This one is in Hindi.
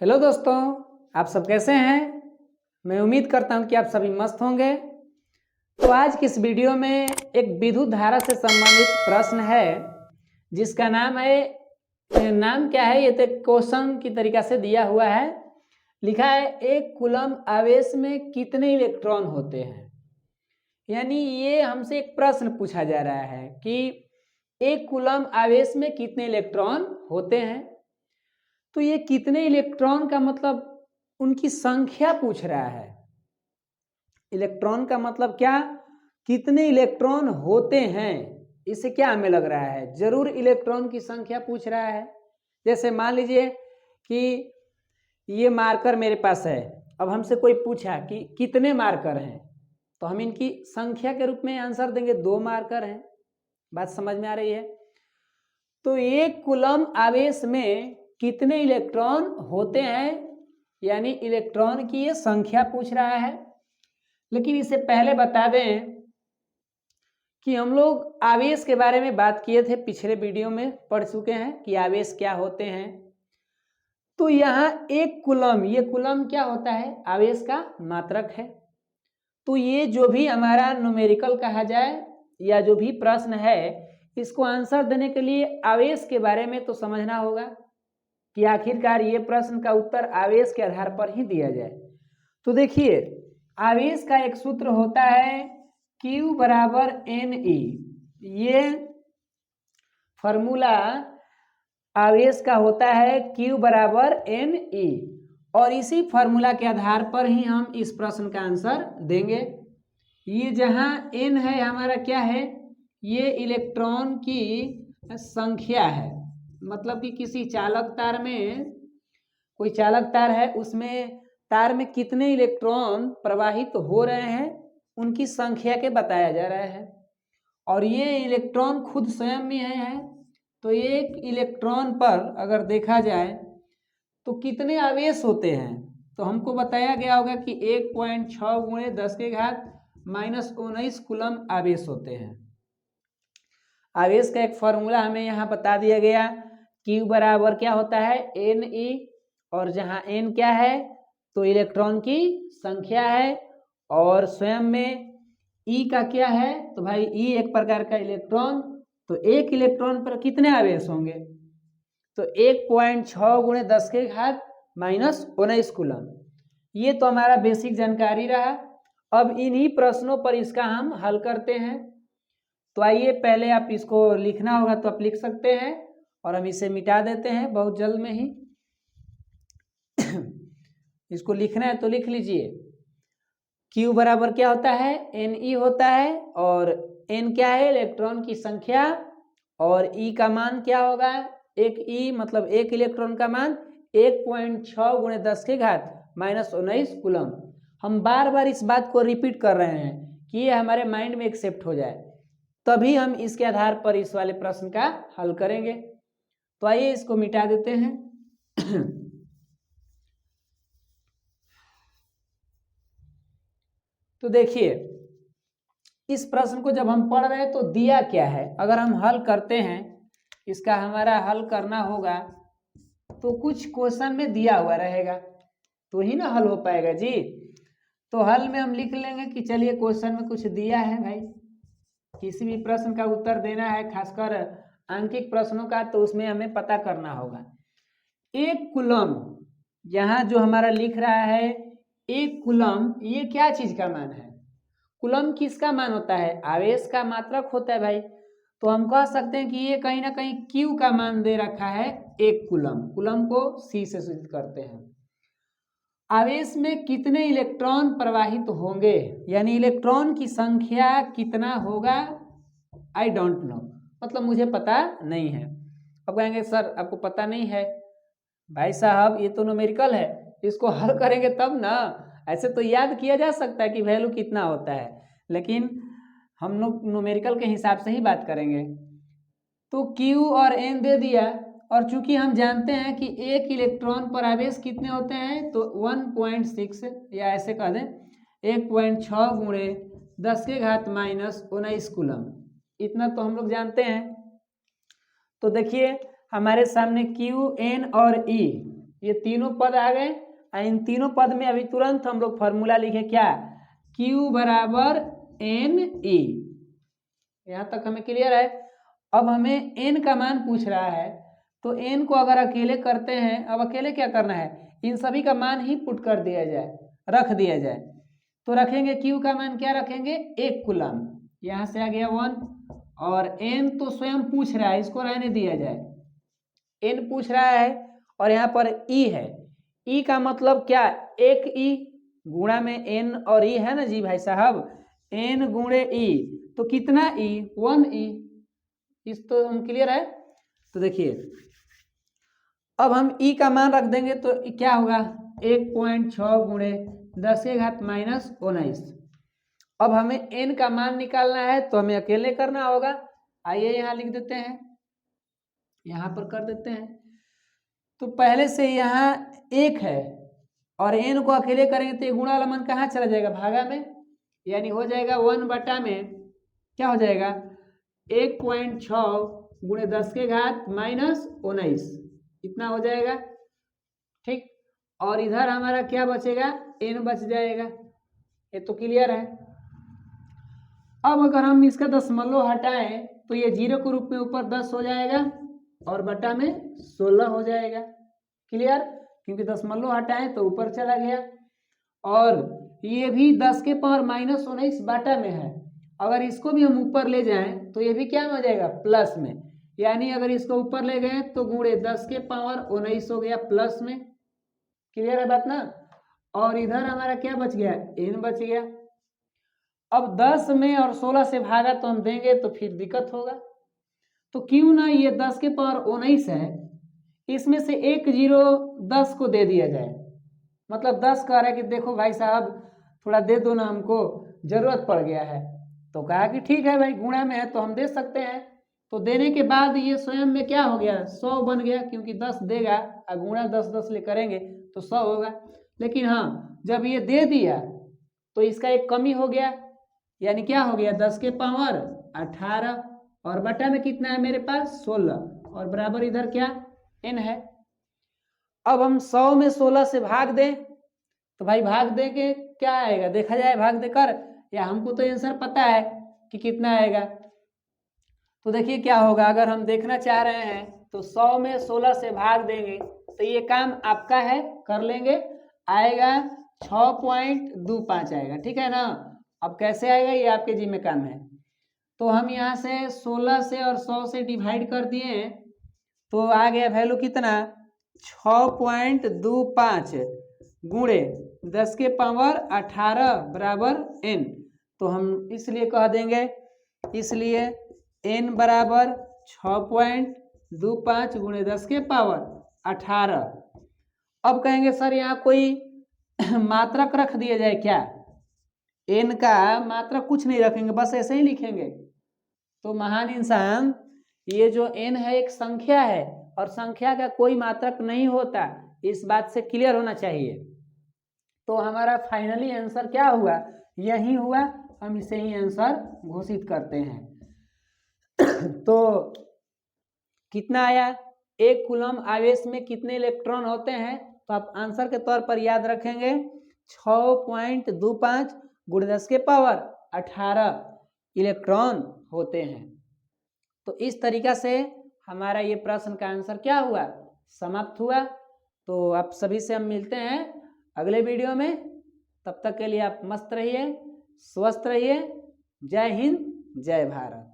हेलो दोस्तों, आप सब कैसे हैं। मैं उम्मीद करता हूं कि आप सभी मस्त होंगे। तो आज की इस वीडियो में एक विद्युत धारा से संबंधित प्रश्न है जिसका नाम क्या है, ये तो क्वेश्चन की तरीका से दिया हुआ है। लिखा है एक कूलम आवेश में कितने इलेक्ट्रॉन होते हैं। यानी ये हमसे एक प्रश्न पूछा जा रहा है कि एक कूलम आवेश में कितने इलेक्ट्रॉन होते हैं। तो ये कितने इलेक्ट्रॉन का मतलब उनकी संख्या पूछ रहा है। इलेक्ट्रॉन का मतलब क्या, कितने इलेक्ट्रॉन होते हैं। इससे क्या हमें लग रहा है, जरूर इलेक्ट्रॉन की संख्या पूछ रहा है। जैसे मान लीजिए कि ये मार्कर मेरे पास है, अब हमसे कोई पूछा कि कितने मार्कर हैं, तो हम इनकी संख्या के रूप में आंसर देंगे, 2 मार्कर हैं। बात समझ में आ रही है। तो एक कूलम आवेश में कितने इलेक्ट्रॉन होते हैं, यानी इलेक्ट्रॉन की ये संख्या पूछ रहा है। लेकिन इससे पहले बता दें कि हम लोग आवेश के बारे में बात किए थे, पिछले वीडियो में पढ़ चुके हैं कि आवेश क्या होते हैं। तो यहाँ एक कूलम, ये कूलम क्या होता है, आवेश का मात्रक है। तो ये जो भी हमारा न्यूमेरिकल कहा जाए या जो भी प्रश्न है, इसको आंसर देने के लिए आवेश के बारे में तो समझना होगा कि आखिरकार ये प्रश्न का उत्तर आवेश के आधार पर ही दिया जाए। तो देखिए, आवेश का एक सूत्र होता है Q बराबर Ne। ये फॉर्मूला आवेश का होता है Q बराबर Ne, और इसी फॉर्मूला के आधार पर ही हम इस प्रश्न का आंसर देंगे। ये जहां N है हमारा क्या है, ये इलेक्ट्रॉन की संख्या है। मतलब कि किसी चालक तार में, कोई चालक तार है, उसमें तार में कितने इलेक्ट्रॉन प्रवाहित हो रहे हैं उनकी संख्या के बताया जा रहा है। और ये इलेक्ट्रॉन खुद स्वयं में है। तो एक इलेक्ट्रॉन पर अगर देखा जाए तो कितने आवेश होते हैं, तो हमको बताया गया होगा कि 1.6 गुणे 10 के घात -19 कूलम आवेश होते हैं। आवेश का एक फॉर्मूला हमें यहाँ बता दिया गया, Q बराबर क्या होता है Ne, और जहाँ N क्या है तो इलेक्ट्रॉन की संख्या है, और स्वयं में E का क्या है, तो भाई E एक प्रकार का इलेक्ट्रॉन। तो एक इलेक्ट्रॉन पर कितने आवेश होंगे, तो 1.6 गुणे 10 के घात -19 कूलम। ये तो हमारा बेसिक जानकारी रहा। अब इन्हीं प्रश्नों पर इसका हम हल करते हैं। तो आइए, पहले आप इसको लिखना होगा तो आप लिख सकते हैं, और हम इसे मिटा देते हैं बहुत जल्द में ही। इसको लिखना है तो लिख लीजिए। Q बराबर क्या होता है, Ne होता है, और N क्या है, इलेक्ट्रॉन की संख्या, और E का मान क्या होगा, एक E मतलब एक इलेक्ट्रॉन का मान 1.6 गुणे 10 के घात -19 कूलम। हम बार बार इस बात को रिपीट कर रहे हैं कि ये हमारे माइंड में एक्सेप्ट हो जाए, तभी हम इसके आधार पर इस वाले प्रश्न का हल करेंगे। तो आइए इसको मिटा देते हैं। तो देखिए, इस प्रश्न को जब हम पढ़ रहे हैं तो दिया क्या है, अगर हम हल करते हैं, इसका हमारा हल करना होगा तो कुछ क्वेश्चन में दिया हुआ रहेगा तो ही ना हल हो पाएगा जी। तो हल में हम लिख लेंगे कि चलिए क्वेश्चन में कुछ दिया है भाई, किसी भी प्रश्न का उत्तर देना है, खासकर आंकिक प्रश्नों का, तो उसमें हमें पता करना होगा। एक कूलम, यहाँ जो हमारा लिख रहा है एक कूलम, ये क्या चीज का मान है, कूलम किसका मान होता है, आवेश का मात्रक होता है भाई। तो हम कह सकते हैं कि ये कहीं ना कहीं Q का मान दे रखा है एक कूलम। कूलम को C से सूचित करते हैं। आवेश में कितने इलेक्ट्रॉन प्रवाहित होंगे, यानी इलेक्ट्रॉन की संख्या कितना होगा, आई डोंट नो, मतलब मुझे पता नहीं है। अब कहेंगे सर आपको पता नहीं है, भाई साहब ये तो न्यूमेरिकल है, इसको हल करेंगे तब ना। ऐसे तो याद किया जा सकता है कि वैल्यू कितना होता है, लेकिन हम लोग न्यूमेरिकल के हिसाब से ही बात करेंगे। तो Q और N दे दिया, और चूंकि हम जानते हैं कि एक इलेक्ट्रॉन पर आवेश कितने होते हैं, तो 1.6 या ऐसे कह दें 1.6 गुणे 10 के घात -19 कूलम, इतना तो हम लोग जानते हैं। तो देखिए हमारे सामने Q, N और E, ये तीनों पद आ गए। इन तीनों पद में अभी तुरंत हम लोग फॉर्मूला लिखे क्या, Q बराबर NE। यहाँ तक हमें क्लियर है। अब हमें n का मान पूछ रहा है, तो n को अगर अकेले करते हैं, अब अकेले क्या करना है, इन सभी का मान ही पुट कर दिया जाए, रख दिया जाए। तो रखेंगे Q का मान क्या रखेंगे, 1 कूलम, यहाँ से आ गया 1, और n तो स्वयं पूछ रहा है, इसको रहने दिया जाए, n पूछ रहा है, और यहाँ पर E है। E का मतलब क्या, 1 E गुणा में n और E है ना जी भाई साहब, n गुणे E, तो कितना E, 1 E। इस तो हम क्लियर है। तो देखिए अब हम E का मान रख देंगे तो क्या होगा, 1.6 गुणे 10 के घात -19। अब हमें n का मान निकालना है तो हमें अकेले करना होगा। आइए यहाँ लिख देते हैं, यहाँ पर कर देते हैं। तो पहले से यहाँ 1 है और n को अकेले करेंगे तो ये गुणा वाला मान कहाँ चला जाएगा, भागा में, यानी हो जाएगा 1 बटा में क्या हो जाएगा, 1.6 गुणे 10 के घात -19, इतना हो जाएगा। ठीक, और इधर हमारा क्या बचेगा, n बच जाएगा। ये तो क्लियर है। अब अगर हम इसका दशमलव हटाएं तो ये 0 के रूप में ऊपर 10 हो जाएगा और बटा में 16 हो जाएगा। क्लियर, क्योंकि दशमलव हटाएं तो ऊपर चला गया, और ये भी 10 के पावर -19 बाटा में है। अगर इसको भी हम ऊपर ले जाएं तो ये भी क्या में हो जाएगा, प्लस में, यानी अगर इसको ऊपर ले गए तो गुणे 10 के पावर 19 हो गया प्लस में। क्लियर है बात ना। और इधर हमारा क्या बच गया, n बच गया। अब 10 में और 16 से भागा तो हम देंगे तो फिर दिक्कत होगा, तो क्यों ना ये 10 के पावर 19 है, इसमें से एक 0 10 को दे दिया जाए। मतलब 10 कह रहा है कि देखो भाई साहब थोड़ा दे दो ना, हमको जरूरत पड़ गया है। तो कहा कि ठीक है भाई, गुणा में है तो हम दे सकते हैं। तो देने के बाद ये स्वयं में क्या हो गया, 100 बन गया, क्योंकि 10 देगा और गुणा 10 ले करेंगे तो 100 होगा। लेकिन हाँ, जब ये दे दिया तो इसका एक कमी हो गया, यानी क्या हो गया, 10 के पावर 18, और बटा में कितना है मेरे पास 16, और बराबर इधर क्या n है। अब हम 100 में 16 से भाग दें तो भाई भाग दे के क्या आएगा, देखा जाए भाग देकर, या हमको तो आंसर पता है कि कितना आएगा। तो देखिए क्या होगा, अगर हम देखना चाह रहे हैं तो 100 में 16 से भाग देंगे तो ये काम आपका है, कर लेंगे, आएगा 6.25 आएगा। ठीक है ना। अब कैसे आएगा ये आपके जिम्मे काम है। तो हम यहाँ से 16 से और 100 से डिवाइड कर दिए तो आ गया वैल्यू कितना, 6.25 गुणे 10 के पावर 18 बराबर n। तो हम इसलिए कह देंगे, इसलिए n बराबर 6.25 गुणे 10 के पावर 18। अब कहेंगे सर यहाँ कोई मात्रक रख दिया जाए क्या, n का मात्रक कुछ नहीं रखेंगे, बस ऐसे ही लिखेंगे। तो महान इंसान, ये जो n है एक संख्या है और संख्या का कोई मात्रक नहीं होता, इस बात से क्लियर होना चाहिए। तो हमारा फाइनली आंसर क्या हुआ, यही हुआ, हम इसे ही आंसर घोषित करते हैं। तो कितना आया, 1 कूलम आवेश में कितने इलेक्ट्रॉन होते हैं, तो आप आंसर के तौर पर याद रखेंगे 6.25 गुणे 10 के पावर 18 इलेक्ट्रॉन होते हैं। तो इस तरीका से हमारा ये प्रश्न का आंसर क्या हुआ, समाप्त हुआ। तो आप सभी से हम मिलते हैं अगले वीडियो में, तब तक के लिए आप मस्त रहिए, स्वस्थ रहिए। जय हिंद, जय भारत।